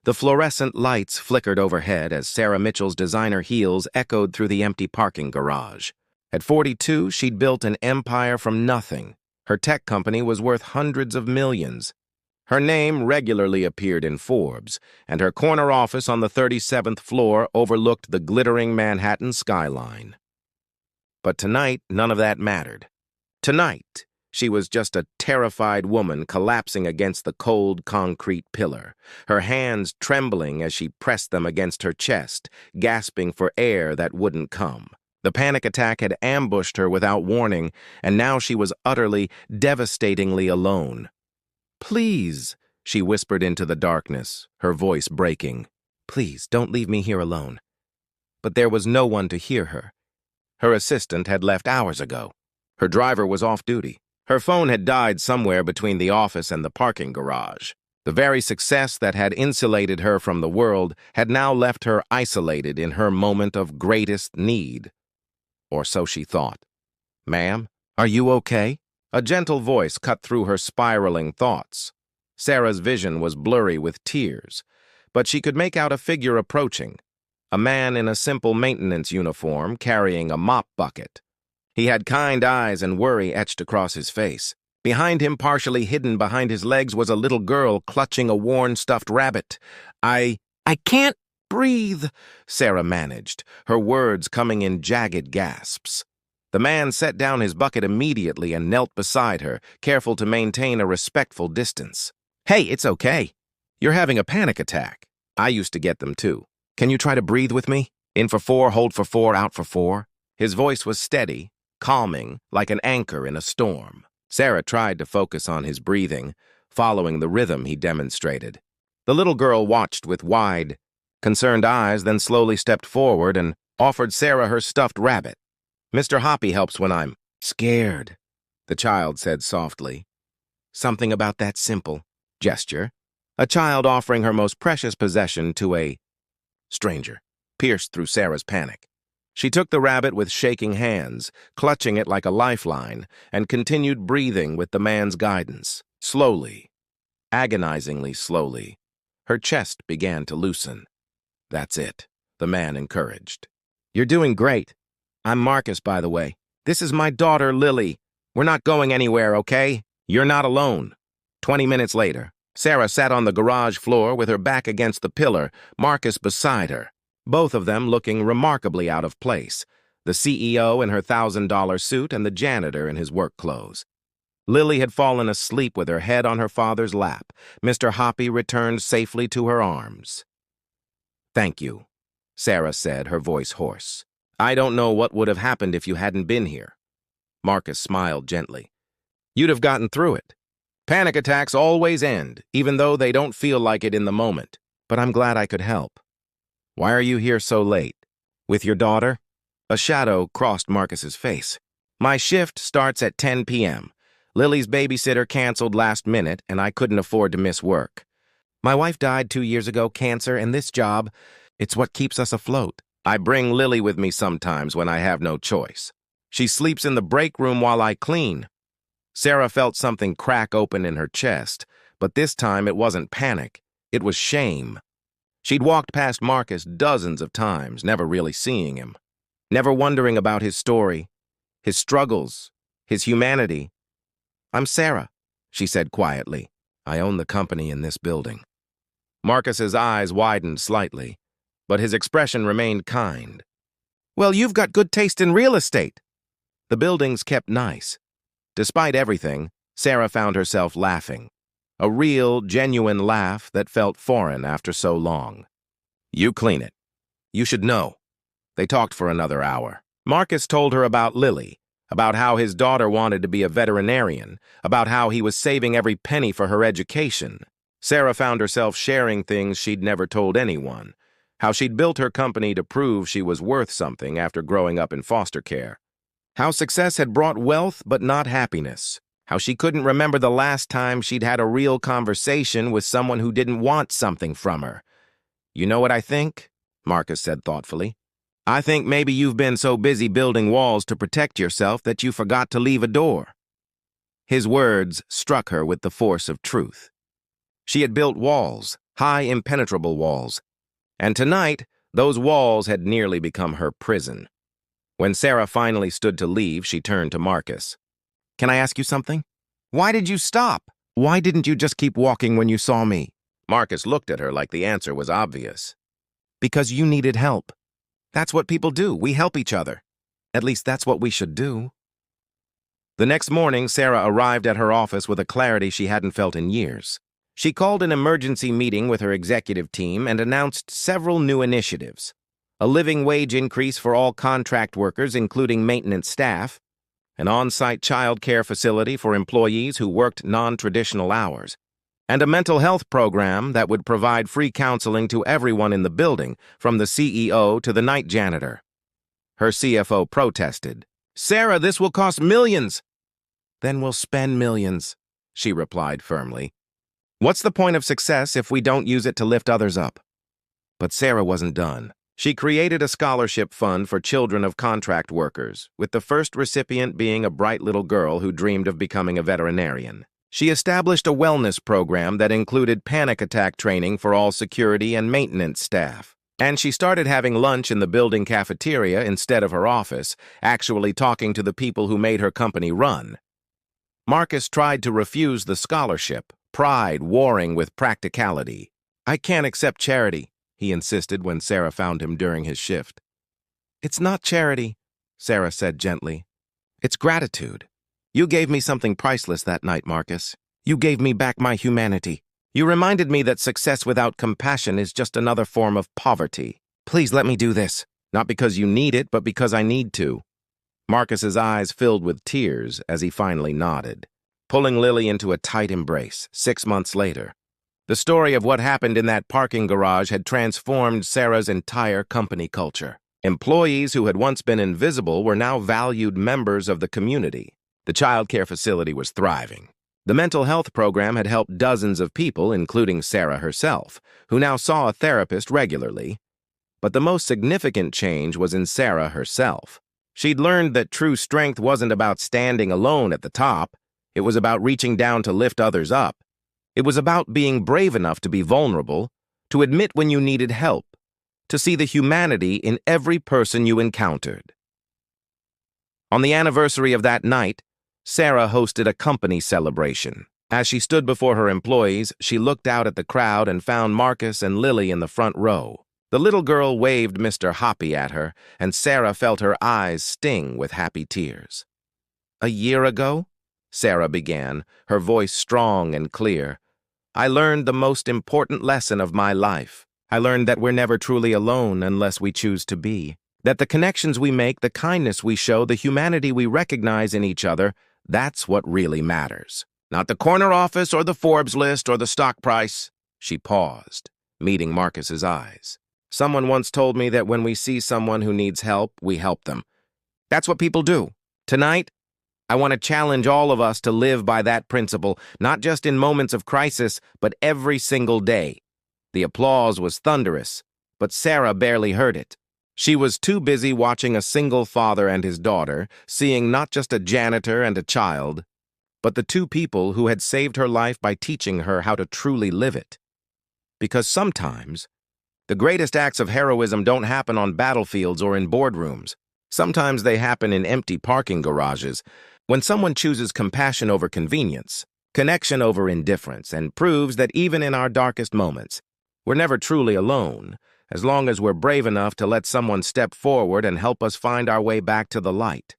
The fluorescent lights flickered overhead as Sarah Mitchell's designer heels echoed through the empty parking garage. At 42, she'd built an empire from nothing. Her tech company was worth hundreds of millions. Her name regularly appeared in Forbes, and her corner office on the 37th floor overlooked the glittering Manhattan skyline. But tonight, none of that mattered. Tonight, she was just a terrified woman collapsing against the cold concrete pillar, her hands trembling as she pressed them against her chest, gasping for air that wouldn't come. The panic attack had ambushed her without warning, and now she was utterly, devastatingly alone. "Please," she whispered into the darkness, her voice breaking. "Please, don't leave me here alone." But there was no one to hear her. Her assistant had left hours ago. Her driver was off duty. Her phone had died somewhere between the office and the parking garage. The very success that had insulated her from the world had now left her isolated in her moment of greatest need. Or so she thought. "Ma'am, are you okay?" A gentle voice cut through her spiraling thoughts. Sarah's vision was blurry with tears, but she could make out a figure approaching, a man in a simple maintenance uniform carrying a mop bucket. He had kind eyes and worry etched across his face. Behind him, partially hidden behind his legs, was a little girl clutching a worn stuffed rabbit. I can't breathe," Sarah managed, her words coming in jagged gasps. The man set down his bucket immediately and knelt beside her, careful to maintain a respectful distance. "Hey, it's okay. You're having a panic attack. I used to get them too. Can you try to breathe with me? In for 4, hold for 4, out for 4. His voice was steady, calming, like an anchor in a storm. Sarah tried to focus on his breathing, following the rhythm he demonstrated. The little girl watched with wide, concerned eyes, then slowly stepped forward and offered Sarah her stuffed rabbit. "Mr. Hoppy helps when I'm scared," the child said softly. Something about that simple gesture, a child offering her most precious possession to a stranger, pierced through Sarah's panic. She took the rabbit with shaking hands, clutching it like a lifeline, and continued breathing with the man's guidance. Slowly, agonizingly slowly, her chest began to loosen. "That's it," the man encouraged. "You're doing great. I'm Marcus, by the way. This is my daughter, Lily. We're not going anywhere, okay? You're not alone." 20 minutes later, Sarah sat on the garage floor with her back against the pillar, Marcus beside her, both of them looking remarkably out of place, the CEO in her $1,000 suit and the janitor in his work clothes. Lily had fallen asleep with her head on her father's lap. Mr. Hoppy returned safely to her arms. "Thank you," Sarah said, her voice hoarse. "I don't know what would have happened if you hadn't been here." Marcus smiled gently. "You'd have gotten through it. Panic attacks always end, even though they don't feel like it in the moment. But I'm glad I could help." "Why are you here so late? With your daughter?" A shadow crossed Marcus's face. "My shift starts at 10 p.m. Lily's babysitter canceled last minute, and I couldn't afford to miss work. My wife died 2 years ago, cancer, and this job, it's what keeps us afloat. I bring Lily with me sometimes when I have no choice. She sleeps in the break room while I clean." Sarah felt something crack open in her chest, but this time it wasn't panic. It was shame. She'd walked past Marcus dozens of times, never really seeing him, never wondering about his story, his struggles, his humanity. "I'm Sarah," she said quietly. "I own the company in this building." Marcus's eyes widened slightly, but his expression remained kind. "Well, you've got good taste in real estate." The buildings kept nice. Despite everything, Sarah found herself laughing. A real, genuine laugh that felt foreign after so long. "You clean it. You should know." They talked for another hour. Marcus told her about Lily, about how his daughter wanted to be a veterinarian, about how he was saving every penny for her education. Sarah found herself sharing things she'd never told anyone, how she'd built her company to prove she was worth something after growing up in foster care, how success had brought wealth but not happiness, how she couldn't remember the last time she'd had a real conversation with someone who didn't want something from her. "You know what I think?" Marcus said thoughtfully. "I think maybe you've been so busy building walls to protect yourself that you forgot to leave a door." His words struck her with the force of truth. She had built walls, high, impenetrable walls. And tonight, those walls had nearly become her prison. When Sarah finally stood to leave, she turned to Marcus. "Can I ask you something? Why did you stop? Why didn't you just keep walking when you saw me?" Marcus looked at her like the answer was obvious. "Because you needed help. That's what people do. We help each other. At least that's what we should do." The next morning, Sarah arrived at her office with a clarity she hadn't felt in years. She called an emergency meeting with her executive team and announced several new initiatives: a living wage increase for all contract workers, including maintenance staff, an on-site child care facility for employees who worked non-traditional hours, and a mental health program that would provide free counseling to everyone in the building, from the CEO to the night janitor. Her CFO protested. "Sarah, this will cost millions." "Then we'll spend millions," she replied firmly. "What's the point of success if we don't use it to lift others up?" But Sarah wasn't done. She created a scholarship fund for children of contract workers, with the first recipient being a bright little girl who dreamed of becoming a veterinarian. She established a wellness program that included panic attack training for all security and maintenance staff. And she started having lunch in the building cafeteria instead of her office, actually talking to the people who made her company run. Marcus tried to refuse the scholarship, pride warring with practicality. "I can't accept charity," he insisted when Sarah found him during his shift. "It's not charity," Sarah said gently. "It's gratitude. You gave me something priceless that night, Marcus. You gave me back my humanity. You reminded me that success without compassion is just another form of poverty. Please let me do this, not because you need it, but because I need to." Marcus's eyes filled with tears as he finally nodded, pulling Lily into a tight embrace 6 months later. The story of what happened in that parking garage had transformed Sarah's entire company culture. Employees who had once been invisible were now valued members of the community. The child care facility was thriving. The mental health program had helped dozens of people, including Sarah herself, who now saw a therapist regularly. But the most significant change was in Sarah herself. She'd learned that true strength wasn't about standing alone at the top. It was about reaching down to lift others up. It was about being brave enough to be vulnerable, to admit when you needed help, to see the humanity in every person you encountered. On the anniversary of that night, Sarah hosted a company celebration. As she stood before her employees, she looked out at the crowd and found Marcus and Lily in the front row. The little girl waved Mr. Hoppy at her, and Sarah felt her eyes sting with happy tears. "A year ago," Sarah began, her voice strong and clear, "I learned the most important lesson of my life. I learned that we're never truly alone unless we choose to be. That the connections we make, the kindness we show, the humanity we recognize in each other, that's what really matters. Not the corner office or the Forbes list or the stock price." She paused, meeting Marcus's eyes. "Someone once told me that when we see someone who needs help, we help them. That's what people do. Tonight, I want to challenge all of us to live by that principle, not just in moments of crisis, but every single day." The applause was thunderous, but Sarah barely heard it. She was too busy watching a single father and his daughter, seeing not just a janitor and a child, but the two people who had saved her life by teaching her how to truly live it. Because sometimes, the greatest acts of heroism don't happen on battlefields or in boardrooms. Sometimes they happen in empty parking garages, when someone chooses compassion over convenience, connection over indifference, and proves that even in our darkest moments, we're never truly alone, as long as we're brave enough to let someone step forward and help us find our way back to the light.